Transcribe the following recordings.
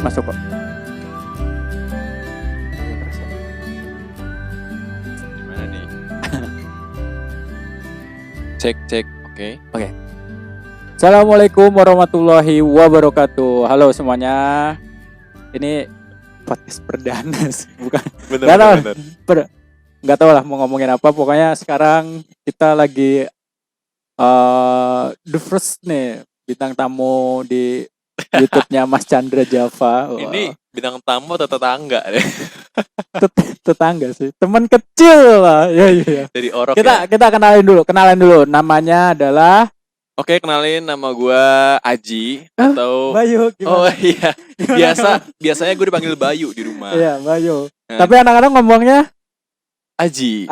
Masuk kok. Gimana nih? Cek. Oke. Assalamualaikum warahmatullahi wabarakatuh. Halo semuanya. Ini podcast perdana sih, bukan. Bener. Nggak tahu lah mau ngomongin apa. Pokoknya sekarang kita lagi the first nih bintang tamu di YouTube-nya Mas Chandra Java. Ini bintang tamu atau tetangga deh? Tetangga sih, teman kecil lah. Ya. Dari Orok Kita kenalan dulu. Namanya adalah kenalin, nama gue Aji atau Bayu. Gimana? Oh iya. Biasanya gue dipanggil Bayu di rumah. Iya, Bayu. Nah. Tapi anak-anak ngomongnya Aji.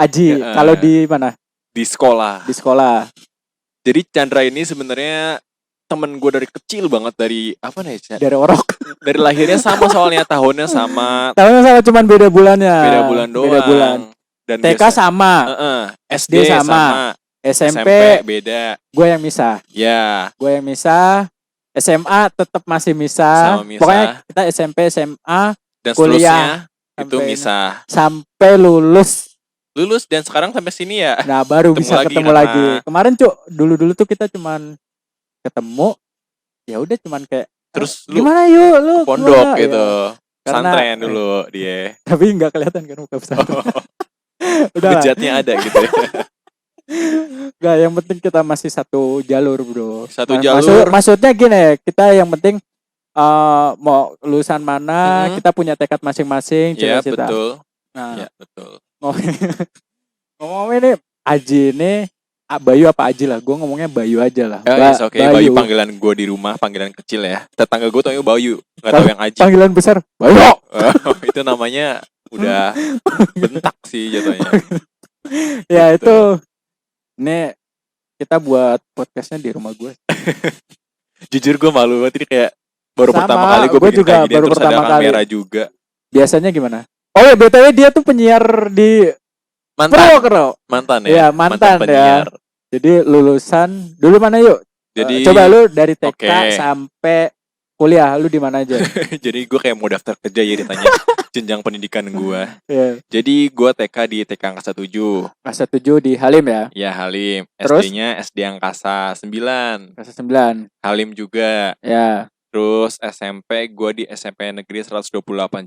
Kalau di mana? Di sekolah. Di sekolah. Jadi Chandra ini sebenarnya temen gue dari kecil banget, dari apa nih? Dari Orok. Dari lahirnya sama, soalnya tahunnya sama. Tahunnya sama, cuman beda bulannya. Beda bulan doang. Beda bulan. Dan TK sama. SD sama. SMP beda. Gue yang misah. Ya. Gue yang misah. SMA tetap masih misah. Sama misah. Pokoknya kita SMP, SMA, Dan kuliah seterusnya itu misah. Sampai lulus Dan sekarang sampai sini ya. Nah, baru bisa ketemu lagi. Kemarin dulu tuh kita cuman ketemu. Ya udah cuman kayak terus gimana yuk lu pondok gitu. Ya. Santren dulu dia. Tapi enggak kelihatan kan muka pesantren. Udah. Bejatnya ada gitu ya. Enggak, yang penting kita masih satu jalur, Bro. Jalur. Maksudnya gini, kita yang penting mau lulusan mana, kita punya tekad masing-masing, cita-cita. Betul. Nah, ya, betul. Ngomong ini Aji ini Bayu apa Aji lah, gue ngomongnya Bayu aja lah. Oke. Bayu panggilan gue di rumah, panggilan kecil ya. Tetangga gue taunya Bayu, nggak tahu yang Aji. Panggilan besar Bayu. Itu namanya udah bentak sih jatuhnya. Ya gitu. Itu ini kita buat podcastnya di rumah gue. Jujur gue malu banget, ini kayak baru pertama kali gue bikin juga kayak gini, baru terus pertama ada kali. kamera juga. Biasanya gimana? Oh ya, BTW dia tuh penyiar di Mantan ya? Iya, mantan penyiar. Jadi lulusan dulu mana yuk? Jadi coba lu dari TK sampai kuliah lu di mana aja? Jadi gue kayak mau daftar kerja ya ditanya jenjang pendidikan gue. Yeah. Jadi gue TK di TK Angkasa 7. Angkasa 7 di Halim ya? Ya Halim. Terus? SD-nya SD Angkasa 9. Angkasa 9. Halim juga. Ya. Terus SMP gue di SMP Negeri 128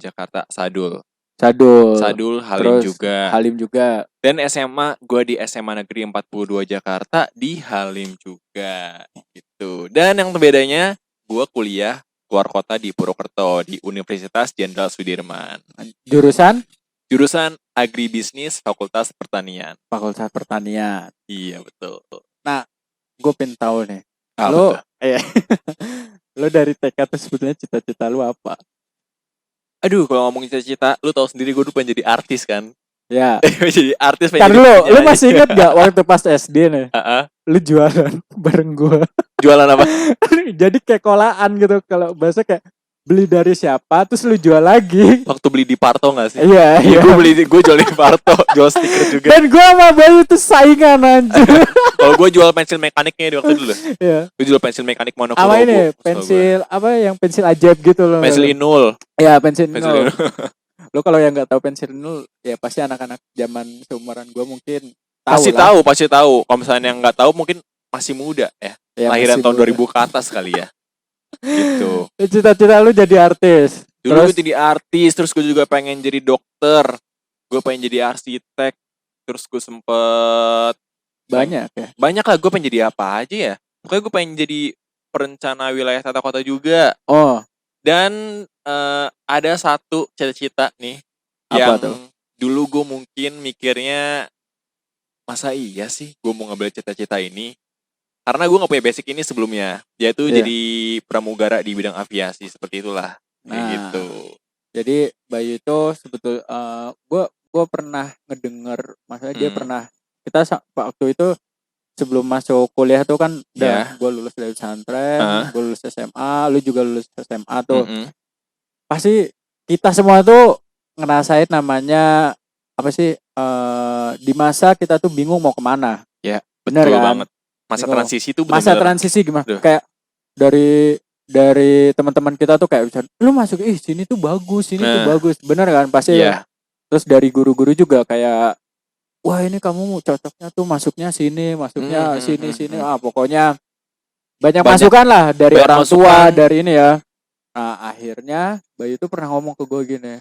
Jakarta, Sadul Halim. Terus, juga. Halim juga. Dan SMA gue di SMA Negeri 42 Jakarta di Halim juga gitu. Dan yang bedanya gue kuliah keluar kota di Purwokerto di Universitas Jenderal Sudirman. Jurusan Agribisnis Fakultas Pertanian. Iya betul. Nah, gue pengen tahu nih. Lo dari TK tuh sebetulnya cita-cita lu apa? Aduh, kalau ngomongin cita-cita, lu tahu sendiri gue dulu pengen jadi artis kan? Ya. Jadi artis. Kan lu masih inget gak waktu pas SD nih? Lu jualan bareng gue. Jualan apa? Jadi kayak kolaan gitu, kalau bahasa kayak beli dari siapa terus lu jual lagi. Waktu beli di Parto gak sih? Iya. Gue jual di Parto, jual stiker juga. Dan gue sama Bayu tuh saingan anjir. Kalau gue jual pensil mekaniknya di waktu dulu. Iya. Gue jual pensil mekanik monokurobo. Apa ini? Pensil apa yang pensil ajaib gitu loh. Pensil Inul. Iya, pensil Inul. Lo kalau yang nggak tahu pensil Inul, ya pasti anak-anak zaman seumuran gue mungkin tahu. Pasti tahu. Kalau misalnya yang nggak tahu mungkin masih muda ya. Lahiran tahun 2000 ke atas kali ya. Gitu. Cita-cita lu jadi artis. Dulu gue jadi artis, terus gue juga pengen jadi dokter. Gue pengen jadi arsitek. Terus gue sempet banyak ya. Banyak lah, gue pengen jadi apa aja ya. Pokoknya gue pengen jadi perencana wilayah tata kota juga. Oh. Dan ada satu cita-cita nih. Apa yang tuh? Dulu gue mungkin mikirnya, masa iya sih gue mau ngambil cita-cita ini? Karena gue gak punya basic ini sebelumnya. Yaitu jadi pramugara di bidang aviasi. Seperti itulah. Kayak gitu. Jadi Bayu itu sebetulnya gue pernah ngedenger, maksudnya dia pernah, kita waktu itu sebelum masuk kuliah tuh kan gue lulus dari pesantren, gue lulus SMA, lu juga lulus SMA tuh. Pasti kita semua tuh ngerasain namanya apa sih, di masa kita tuh bingung mau kemana. Ya, bener betul kan? Banget. Masa transisi tuh bener-bener. Masa transisi gimana? Kayak dari dari teman-teman kita tuh kayak bisa, lu masuk sini tuh bagus, sini tuh bagus, bener kan pasti. Terus dari guru-guru juga kayak, wah ini kamu cocoknya tuh masuknya sini sini, pokoknya banyak masukan lah dari orang tua, dari ini ya. Nah akhirnya Bayu tuh pernah ngomong ke gue gini,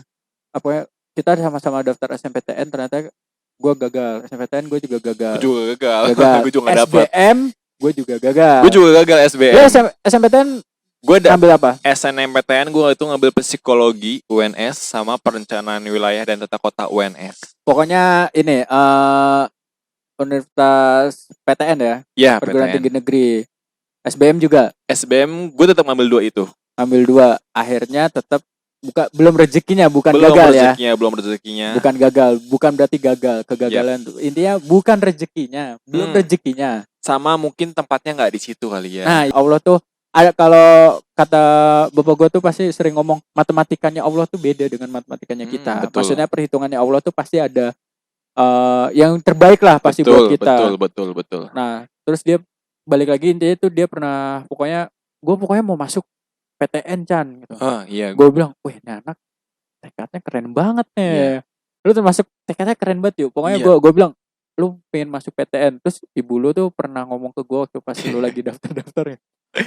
apa ya, kita sama-sama daftar SNMPTN, ternyata gue gagal. SNMPTN gue juga gagal. Gue juga gagal. Gue juga gak dapet. SBM gue juga gagal. Gue juga gagal SBM. Lu SNMPTN gue ngambil apa? SNMPTN gue itu ngambil psikologi UNS sama perencanaan wilayah dan tata kota UNS. Pokoknya ini Universitas PTN ya? Iya, Perguruan Tinggi Negeri. SBM juga? SBM gue tetap ngambil 2 itu. Ngambil 2. Akhirnya tetap belum rezekinya, bukan gagal ya. Belum rezekinya. Bukan gagal, bukan berarti gagal, kegagalan. Yep. Intinya bukan rezekinya, belum rezekinya. Sama mungkin tempatnya nggak di situ kali ya. Nah, Allah tuh ada, kalau kata bapak gue tuh pasti sering ngomong, matematikanya Allah tuh beda dengan matematikanya kita. Betul. Maksudnya perhitungannya Allah tuh pasti ada yang terbaik lah pasti buat kita. Betul. Nah, terus dia balik lagi, intinya tuh dia pernah, gue pokoknya mau masuk PTN Chan gitu. Iya. Gue bilang, wih ini anak tekadnya keren banget nih. Yeah. Lu termasuk tekadnya keren banget yuk. Pokoknya gue bilang, lu pengen masuk PTN. Terus ibu lu tuh pernah ngomong ke gue waktu pas lu lagi daftar-daftar ya.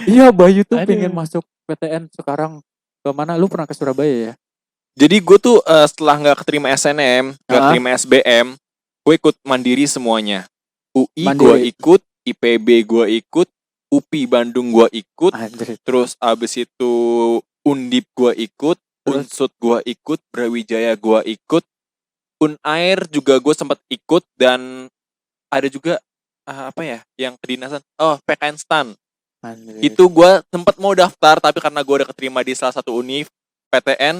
Iya, Bayu tuh pengen masuk PTN sekarang ke mana? Lu pernah ke Surabaya ya? Jadi gue tuh setelah gak keterima SNM, gak keterima SBM, gue ikut mandiri semuanya. UI gue ikut, IPB gue ikut, UPI Bandung gue ikut, terus abis itu Undip gue ikut, Unsud gue ikut, Brawijaya gue ikut, Unair juga gue sempat ikut, dan ada juga yang kedinasan, PKN STAN. Itu gue sempat mau daftar, tapi karena gue udah keterima di salah satu univ PTN,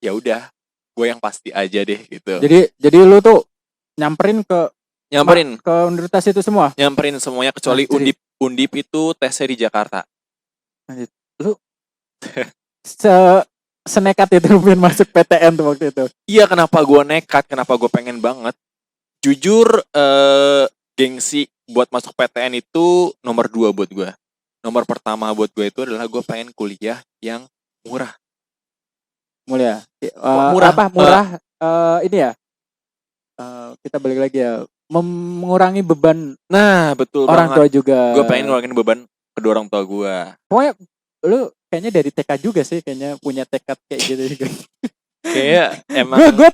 ya udah, gue yang pasti aja deh gitu. Jadi lu tuh nyamperin ke universitas itu semua? Nyamperin semuanya kecuali Undip itu tesnya di Jakarta. Lu senekat itu pengen masuk PTN tuh waktu itu? Iya, kenapa gue nekat, kenapa gue pengen banget. Jujur, gengsi buat masuk PTN itu nomor 2 buat gue. Nomor pertama buat gue itu adalah gue pengen kuliah yang murah. Murah? Murah? Ini ya, kita balik lagi ya, mengurangi beban. Nah, betul orang banget. Tua juga. Gue pengen ngurangin beban kedua orang tua gue. Pokoknya lu kayaknya dari TK juga sih, kayaknya punya tekad kayak gitu juga. Kayak emang gue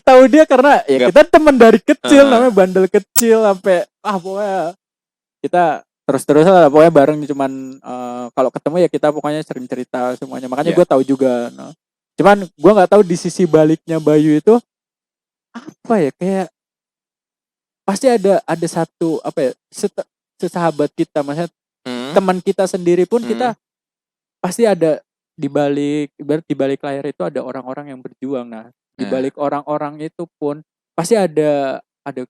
tahu dia karena ya kita teman dari kecil, namanya bandel kecil sampai pokoknya kita terus-terusan lah, pokoknya bareng. Cuman kalau ketemu ya kita pokoknya sering cerita semuanya, makanya gue tahu juga. Cuman gue nggak tahu di sisi baliknya Bayu itu apa ya, kayak pasti ada satu sesahabat kita, maksudnya teman kita sendiri pun kita pasti ada di balik layar itu ada orang-orang yang berjuang. Nah, di balik orang-orang itu pun pasti ada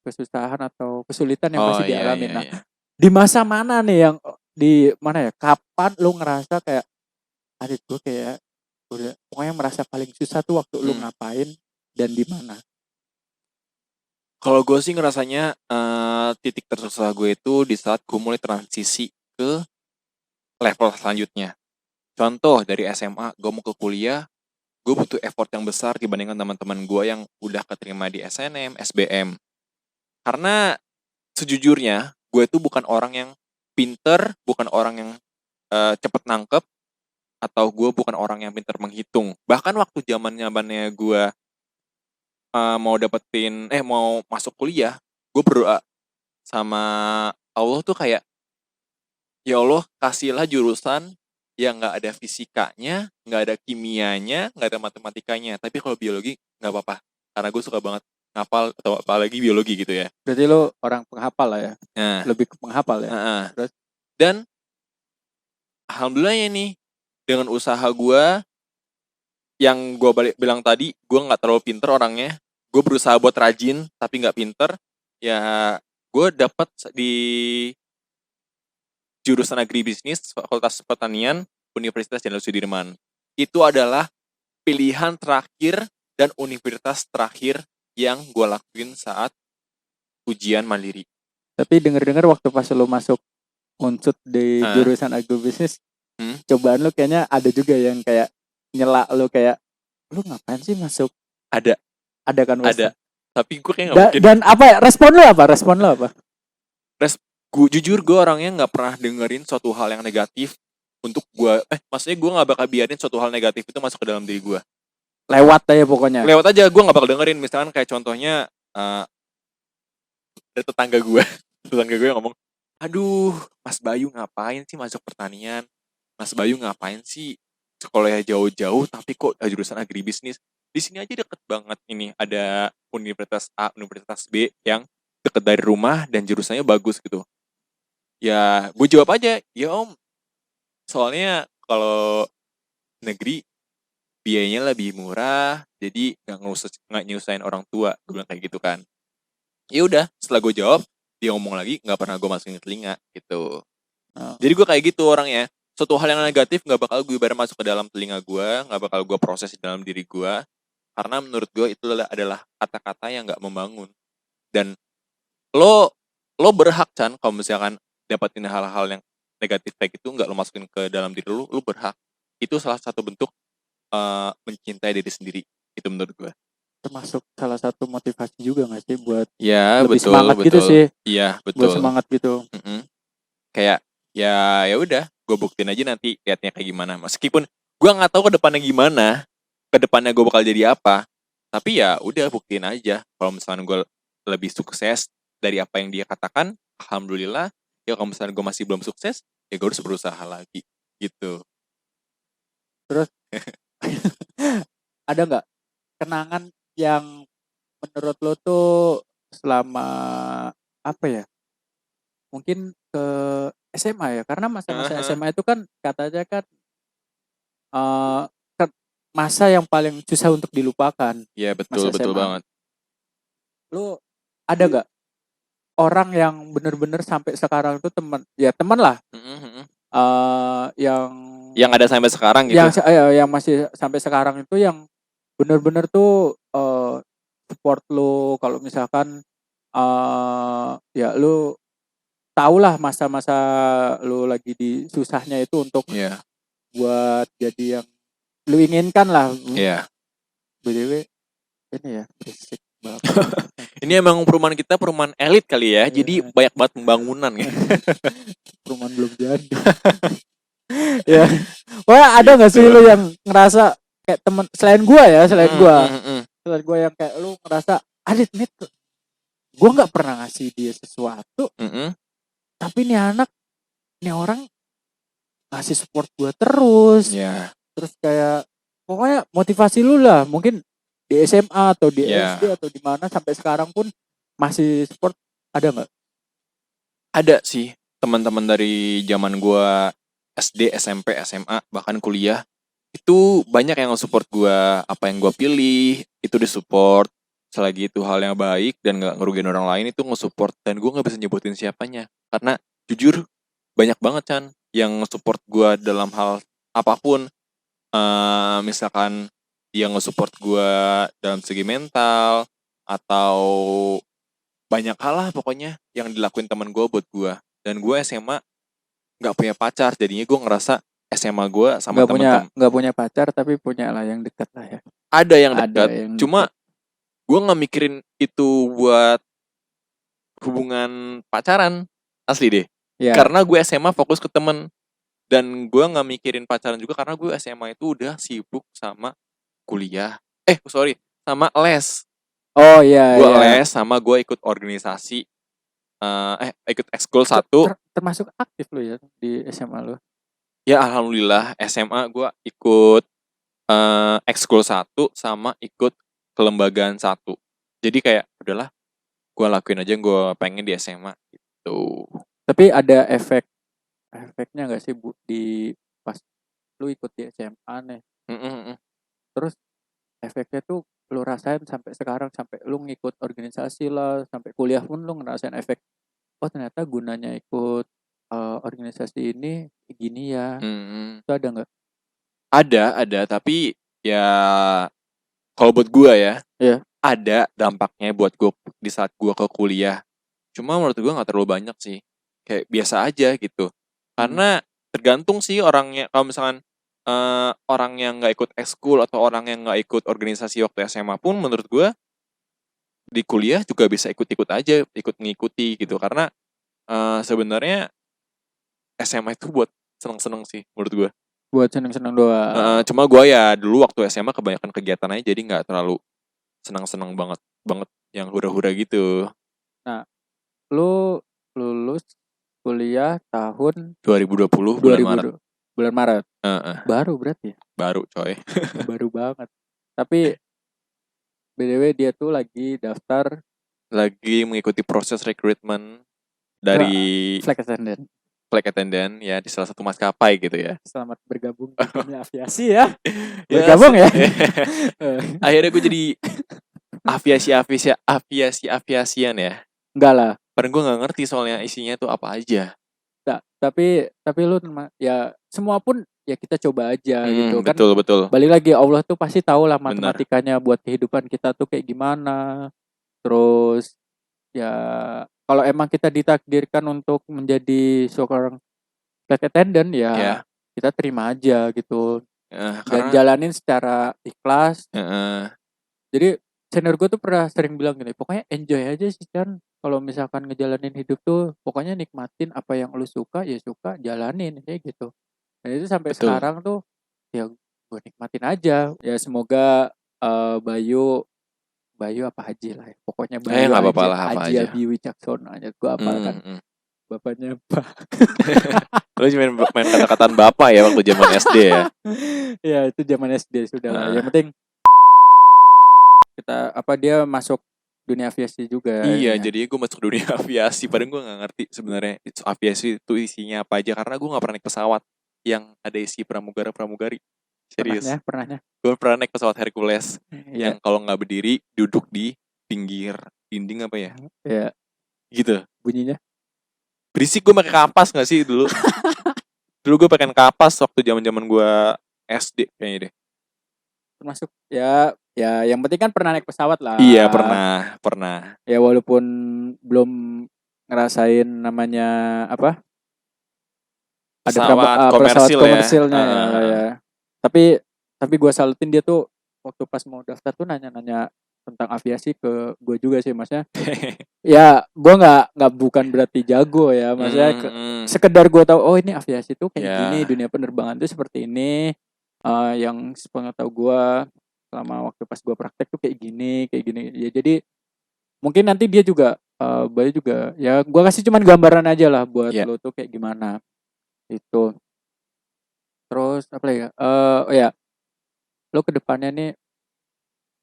kesusahan atau kesulitan yang pasti dialami. Di masa mana nih yang di mana ya? Kapan lu ngerasa kayak, adit gue kayak udah pokoknya merasa paling susah tuh waktu lu ngapain dan di mana? Kalau gue sih ngerasanya titik tersusah gue itu di saat gue mulai transisi ke level selanjutnya. Contoh dari SMA, gue mau ke kuliah, gue butuh effort yang besar dibandingkan teman-teman gue yang udah keterima di SNM, SBM. Karena sejujurnya, gue itu bukan orang yang pinter, bukan orang yang cepet nangkep, atau gue bukan orang yang pinter menghitung. Bahkan waktu zamannya gue mau masuk kuliah, gue berdoa sama Allah tuh kayak, ya Allah kasihlah jurusan yang gak ada fisikanya, gak ada kimianya, gak ada matematikanya. Tapi kalau biologi gak apa-apa, karena gue suka banget ngapal, atau apalagi biologi gitu ya. Berarti lo orang penghafal lah ya? Lebih ke penghafal ya? Terus? Dan alhamdulillahnya nih, dengan usaha gue, yang gue bilang tadi, gue gak terlalu pinter orangnya, gue berusaha buat rajin tapi gak pinter, ya gue dapet di jurusan agribisnis Fakultas Pertanian Universitas Jenderal Sudirman. Itu adalah pilihan terakhir dan universitas terakhir yang gue lakuin saat ujian mandiri. Tapi dengar-dengar waktu pas lo masuk Unsud di jurusan agribisnis, cobaan lu kayaknya ada juga yang kayak nyela lu kayak lu ngapain sih masuk? Ada kan ada. Tapi gue kayak nggak mungkin. Dan apa ya respon lu apa? Jujur gue orangnya nggak pernah dengerin suatu hal yang negatif untuk gue. Maksudnya gue nggak bakal biarin suatu hal negatif itu masuk ke dalam diri gue. Lewat aja pokoknya. Lewat aja, gue nggak bakal dengerin. Misalkan kayak contohnya ada tetangga gue yang ngomong, aduh Mas Bayu ngapain sih masuk pertanian? Mas Bayu ngapain sih sekolahnya jauh-jauh tapi kok jurusan agribisnis? Di sini aja deket banget ini ada Universitas A, Universitas B yang deket dari rumah dan jurusannya bagus gitu. Ya gue jawab aja, ya om, soalnya kalau negeri biayanya lebih murah, jadi nggak nyusahin orang tua, gue bilang kayak gitu kan. Ya udah, setelah gue jawab, dia ngomong lagi, nggak pernah gue masukin telinga gitu. Jadi gue kayak gitu orangnya. Suatu hal yang negatif nggak bakal gue ibarat masuk ke dalam telinga gue, nggak bakal gue proses di dalam diri gue, karena menurut gue itu adalah kata-kata yang nggak membangun. Dan lo berhak Chan kalau misalkan dapetin hal-hal yang negatif kayak gitu nggak lo masukin ke dalam diri lo berhak. Itu salah satu bentuk mencintai diri sendiri, itu menurut gue. Termasuk salah satu motivasi juga nggak sih buat ya, lebih betul, semangat gitu sih. Iya betul. Buat semangat gitu. Kayak ya udah, gue buktiin aja nanti liatnya kayak gimana. Meskipun gue nggak tahu ke depannya gue bakal jadi apa, tapi ya udah buktiin aja. Kalau misalnya gue lebih sukses dari apa yang dia katakan, alhamdulillah. Ya kalau misalnya gue masih belum sukses, ya gue harus berusaha lagi gitu. Terus ada nggak kenangan yang menurut lo tuh selama apa ya? Mungkin ke SMA ya, karena masa-masa SMA itu kan katanya kan masa yang paling susah untuk dilupakan. Iya betul banget. Lu ada nggak orang yang bener-bener sampai sekarang tuh teman lah, yang ada sampai sekarang gitu, yang masih sampai sekarang itu yang bener-bener tuh support lu kalau misalkan ya lu tau lah masa-masa lu lagi di susahnya itu untuk buat jadi yang lu inginkan lah. BTW ini ya berisik banget. Ini emang perumahan kita perumahan elit kali ya, jadi banyak banget pembangunan ya. Perumahan belum jadi. Ya, wah ada nggak sih lu yang ngerasa kayak temen selain gue yang kayak lu ngerasa Adit nih, gue nggak pernah ngasih dia sesuatu, tapi nih orang ngasih support gue terus, terus kayak pokoknya motivasi lu lah, mungkin di SMA atau di SD atau di mana sampai sekarang pun masih support, ada nggak? Ada sih, teman-teman dari zaman gue SD, SMP, SMA, bahkan kuliah, itu banyak yang nge-support gue. Apa yang gue pilih itu disupport, selagi itu hal yang baik dan gak ngerugiin orang lain itu nge-support. Dan gue gak bisa nyebutin siapanya, karena jujur banyak banget Chan yang nge-support gue dalam hal apapun. Misalkan dia nge-support gue dalam segi mental, atau banyak hal lah pokoknya yang dilakuin teman gue buat gue. Dan gue SMA gak punya pacar, jadinya gue ngerasa SMA gue sama teman-teman gak punya pacar tapi punya lah yang dekat lah ya. Ada yang dekat, cuma gue gak mikirin itu buat hubungan pacaran, asli deh. Karena gue SMA fokus ke temen, dan gue gak mikirin pacaran juga karena gue SMA itu udah sibuk sama kuliah, sama les. Oh iya. Gue les sama gue ikut organisasi, ikut ekskul 1. Termasuk aktif lo ya di SMA lo? Ya alhamdulillah, SMA gue ikut ekskul 1 sama ikut kelembagaan 1. Jadi kayak udahlah, gue lakuin aja yang gue pengen di SMA gitu. Tapi ada efeknya nggak sih Bu di pas lu ikut di SMA nih? Terus efeknya tuh lu rasain sampai sekarang, sampai lu ngikut organisasi lah, sampai kuliah pun lu ngerasain efek, oh ternyata gunanya ikut organisasi ini gini ya. Itu ada nggak? Ada, tapi ya kalau buat gue ya, ada dampaknya buat gue di saat gue ke kuliah. Cuma menurut gue nggak terlalu banyak sih, kayak biasa aja gitu. Karena tergantung sih orangnya. Kalau misalkan orang yang nggak ikut ekskul atau orang yang nggak ikut organisasi waktu SMA pun, menurut gue di kuliah juga bisa ikut-ikut aja, ikut ngikuti gitu. Karena sebenarnya SMA itu buat seneng-seneng sih menurut gue. Buat seneng-seneng doang. Cuma gue ya dulu waktu SMA kebanyakan kegiatan aja, jadi nggak terlalu senang-senang banget yang hura-hura gitu. Nah, lu lulus kuliah tahun 2020 bulan Maret. Bulan Maret. Baru berarti. Baru coy. Baru banget. Tapi BTW dia tuh lagi daftar, lagi mengikuti proses rekrutmen dari flight attendant ya di salah satu maskapai gitu ya. Selamat bergabung di dunia aviasi ya. Bergabung ya. Akhirnya gue jadi aviasian ya. Enggak lah. Padahal gue nggak ngerti soalnya isinya tuh apa aja. Nah, tapi lu ya semua pun ya kita coba aja gitu kan. Betul. Balik lagi, Allah tuh pasti tahu lah matematikanya buat kehidupan kita tuh kayak gimana. Terus ya kalau emang kita ditakdirkan untuk menjadi seorang flight attendant ya kita terima aja gitu. Dan jalanin secara ikhlas. Jadi senior gue tuh pernah sering bilang gini, pokoknya enjoy aja sih Chan. Kalau misalkan ngejalanin hidup tuh pokoknya nikmatin apa yang lu suka, ya suka, jalanin kayak gitu. Dan itu sampai sekarang tuh ya gue nikmatin aja. Ya semoga Bayu apa Haji lah ya. Pokoknya Bayu Haji Abi Wicaksono aja gue apalkan. Bapaknya Pak. Lu cuma main kata-kataan bapak ya waktu zaman SD ya. Ya itu zaman SD sudah lah. Yang penting kita dia masuk dunia aviasi juga. Iya, jadi gue masuk dunia aviasi. Padahal gue nggak ngerti sebenarnya aviasi itu isinya apa aja, karena gue nggak pernah naik pesawat yang ada isi pramugari. Serius. Pernahnya. Gue pernah naik pesawat Hercules yang kalau nggak berdiri duduk di pinggir dinding apa ya? Iya. Gitu. Bunyinya? Berisik. Gue pakai kapas nggak sih dulu? Dulu gue pakai kapas waktu zaman gue SD kayaknya deh. Termasuk ya yang penting kan pernah naik pesawat lah. Iya pernah. Ya walaupun belum ngerasain namanya apa? Pesawat komersilnya ya. Tapi gue salutin dia tuh waktu pas mau daftar tuh nanya tentang aviasi ke gue juga sih, maksudnya. Ya gue nggak bukan berarti jago ya, maksudnya sekedar gue tahu oh ini aviasi tuh kayak gini, dunia penerbangan tuh seperti ini. Yang sepengetahuan gue selama waktu pas gue praktek tuh kayak gini ya. Jadi mungkin nanti dia juga Bayu juga ya gue kasih cuman gambaran aja lah buat lo tuh kayak gimana itu. Terus apa lagi ya? Ya lo kedepannya nih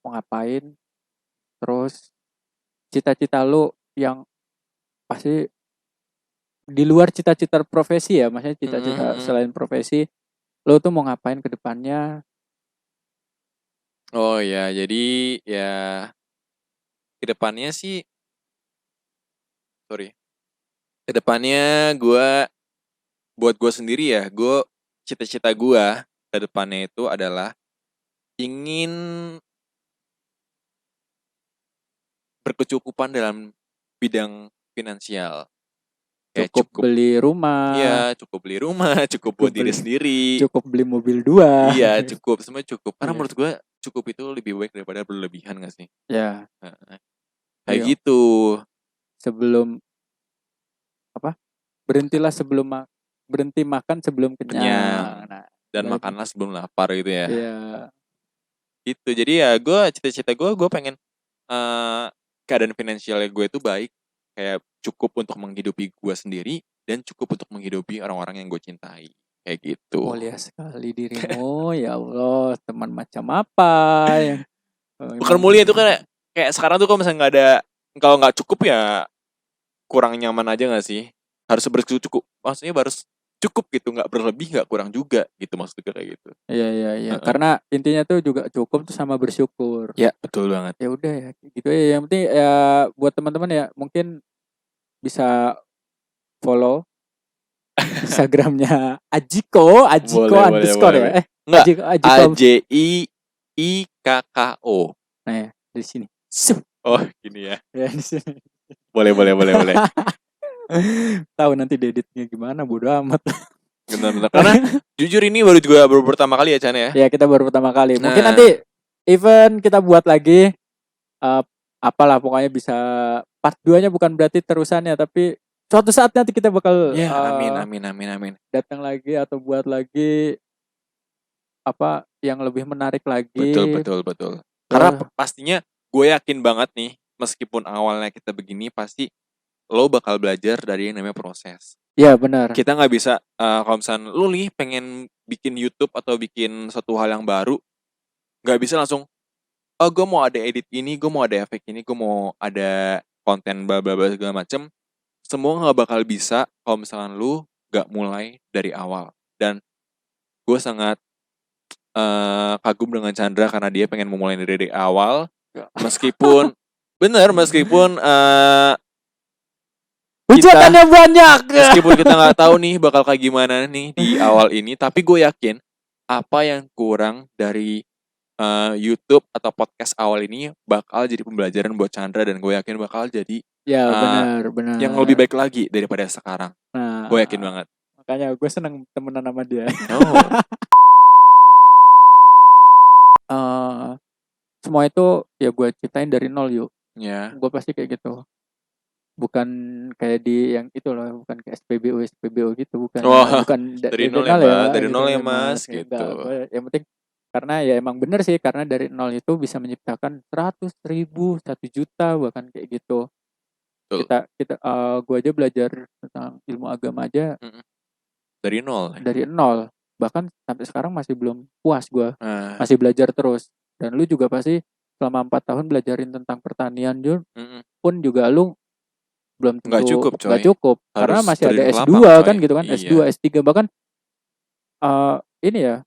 mau ngapain? Terus cita-cita lo yang pasti di luar cita-cita profesi ya, maksudnya cita-cita selain profesi, lo tuh mau ngapain kedepannya? Oh ya, jadi ya kedepannya sih, kedepannya buat gue sendiri ya, cita-cita gue kedepannya itu adalah ingin berkecukupan dalam bidang finansial. Cukup beli rumah. Iya, cukup beli rumah, cukup buat diri sendiri. Cukup beli mobil 2. Iya, cukup, semua cukup. Karena menurut gue cukup itu lebih baik daripada berlebihan gak sih? Ya. Kayak gitu. Sebelum berhenti makan sebelum kenyang. Nah, dan makanlah sebelum lapar gitu ya. Iya. Gitu. Jadi ya cita-cita gue pengen keadaan finansialnya gue itu baik, kayak cukup untuk menghidupi gue sendiri dan cukup untuk menghidupi orang-orang yang gue cintai, kayak gitu. Mulia sekali dirimu. Ya Allah, teman macam apa yang bukan mulia itu kan kayak sekarang tuh kalau misalnya kalau nggak cukup ya kurang nyaman aja nggak sih? Harus bercukup, maksudnya harus cukup gitu, nggak berlebih nggak kurang juga gitu, maksudnya kayak gitu. Iya. Karena intinya tuh juga cukup tuh sama bersyukur. Ya betul banget. Ya udah ya gitu ya. Yang penting ya buat teman-teman ya mungkin bisa follow Instagramnya Ajiko underscore ya. Enggak. AJIIKKO. Nah ya di sini. Oh gini ya. Ya di sini. Boleh. Tahu nanti editnya gimana, bodo amat. Benar-benar. Karena jujur ini baru pertama kali ya Chan ya. Ya kita baru pertama kali. Mungkin nanti event kita buat lagi. Apalah pokoknya bisa part 2-nya, bukan berarti terusannya, tapi suatu saat nanti kita bakal amin. datang lagi atau buat lagi apa yang lebih menarik lagi. Betul. Karena pastinya gue yakin banget nih, meskipun awalnya kita begini, pasti lo bakal belajar dari yang namanya proses. Iya benar. Kita nggak bisa kalau misalnya lo nih pengen bikin YouTube atau bikin suatu hal yang baru, nggak bisa langsung gue mau ada edit ini, gue mau ada efek ini, gue mau ada konten bla bla bla segala macem. Semua nggak bakal bisa kalau misalkan lu nggak mulai dari awal. Dan gue sangat kagum dengan Chandra karena dia pengen memulai dari awal. Meskipun hujatannya banyak. Meskipun kita nggak tahu nih bakal kayak gimana nih di awal ini, tapi gue yakin apa yang kurang dari YouTube atau podcast awal ini bakal jadi pembelajaran buat Chandra, dan gue yakin bakal jadi benar. yang lebih baik lagi daripada sekarang. Nah, gue yakin banget. Makanya gue seneng temenan sama dia. Semua itu ya gue ceritain dari nol yuk. Ya. Gue pasti kayak gitu. Bukan kayak di yang itu loh, bukan kayak SPBO gitu, bukan. Bukan dari nol ya mas gitu. Enggak, yang penting karena ya emang bener sih, karena dari nol itu bisa menciptakan 100.000, 1 juta bahkan kayak gitu. Betul. Kita gue aja belajar tentang ilmu agama aja dari nol. Bahkan sampai sekarang masih belum puas gue. Masih belajar terus. Dan lu juga pasti selama 4 tahun belajarin tentang pertanian pun juga lu belum tentu nggak cukup karena masih ada S2 kan gitu kan. S2, S3 bahkan ini ya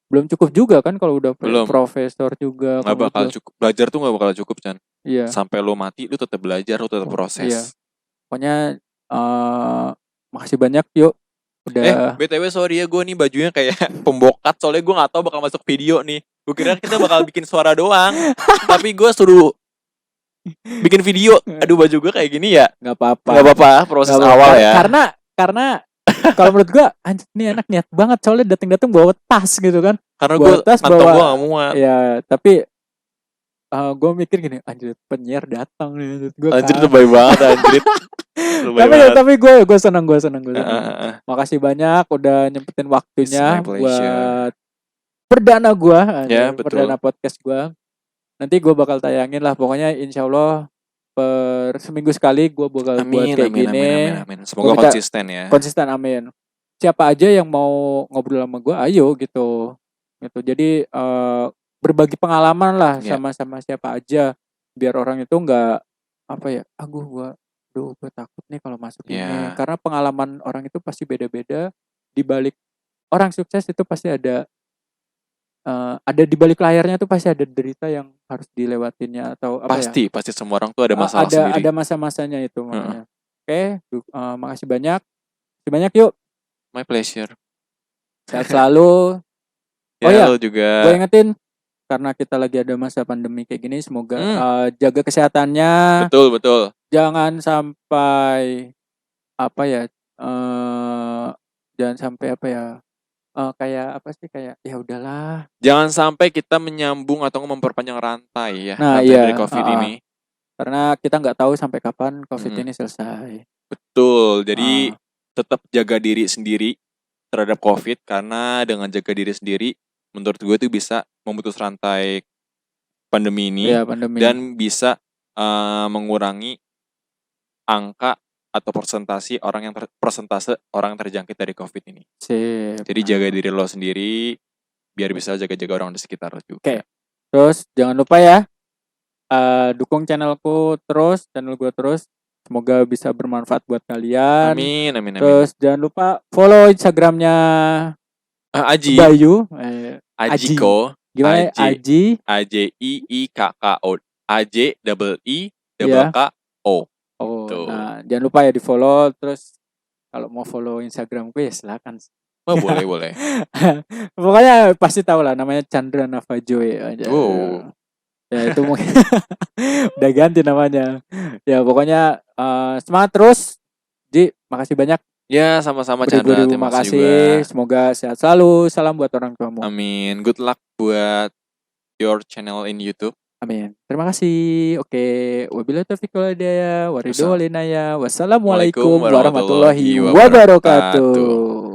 belum cukup juga kan kalau udah profesor juga. Nggak bakal cukup. Belajar tuh nggak bakal cukup Chan. Iya. Sampai lo mati lu tetap belajar, lu tetap proses. Iya. Pokoknya makasih banyak yuk. Udah. BTW sorry ya, gue nih bajunya kayak pembokat soalnya gue nggak tahu bakal masuk video nih. Gue kira kita bakal bikin suara doang, tapi gue suruh bikin video. Aduh, baju gue kayak gini ya. Nggak apa-apa proses awal ya. Karena kalau menurut gue anjir nih anak niat banget, soalnya datang bawa tas gitu kan. Karena gue kantong gue gak muat. Ya tapi gue mikir gini, anjir penyiar datang nih. Anjir tuh baik banget anjir. Tapi gue senang. Makasih banyak udah nyempetin waktunya buat perdana gue, perdana podcast gue. Nanti gue bakal tayangin lah, pokoknya insya Allah per seminggu sekali gue bakal buat kayak gini. Amin. Semoga konsisten ya. Konsisten, amin. Siapa aja yang mau ngobrol sama gue, ayo gitu. Jadi berbagi pengalaman lah sama siapa aja, biar orang itu nggak apa ya, gue takut nih kalau masuk ini, karena pengalaman orang itu pasti beda-beda. Di balik orang sukses itu pasti ada di balik layarnya tuh pasti ada derita yang harus dilewatinnya atau apa pasti semua orang tuh ada masalah sendiri. Ada masa-masanya itu makanya. Oke, makasih banyak yuk. My pleasure. Sehat selalu. Lo juga. Gue ingetin, karena kita lagi ada masa pandemi kayak gini, semoga jaga kesehatannya. Betul. Jangan sampai jangan sampai kayak ya udahlah. Jangan sampai kita menyambung atau memperpanjang rantai ya dari COVID ini. Karena kita nggak tahu sampai kapan COVID ini selesai. Betul. Jadi tetap jaga diri sendiri terhadap COVID, karena dengan jaga diri sendiri menurut gue itu bisa memutus rantai pandemi ini, dan bisa mengurangi angka atau persentase orang yang terjangkit dari COVID ini. Jadi jaga diri lo sendiri biar bisa jaga-jaga orang di sekitar lo juga. Oke. Terus jangan lupa ya, dukung channelku terus, channel gue terus. Semoga bisa bermanfaat buat kalian. Amin. Terus jangan lupa follow Instagramnya Aji Bayu. Ajiko. Gimana Aji? AJIIKKO. AJIIKKO. Nah, jangan lupa ya di follow. Terus kalau mau follow Instagramku ya silakan. Boleh. Pokoknya pasti tahu lah, namanya Chandra Navajoy aja. Ya itu mungkin udah ganti namanya. Ya pokoknya semangat terus. Ji, makasih banyak. Ya, sama-sama Chandra. Terima kasih. Semoga sehat selalu. Salam buat orang tuamu. Amin. Good luck buat your channel in YouTube. Amin. Terima kasih. Oke. Wabillahi taufiq wal hidayah. Wassalamualaikum warahmatullahi wabarakatuh.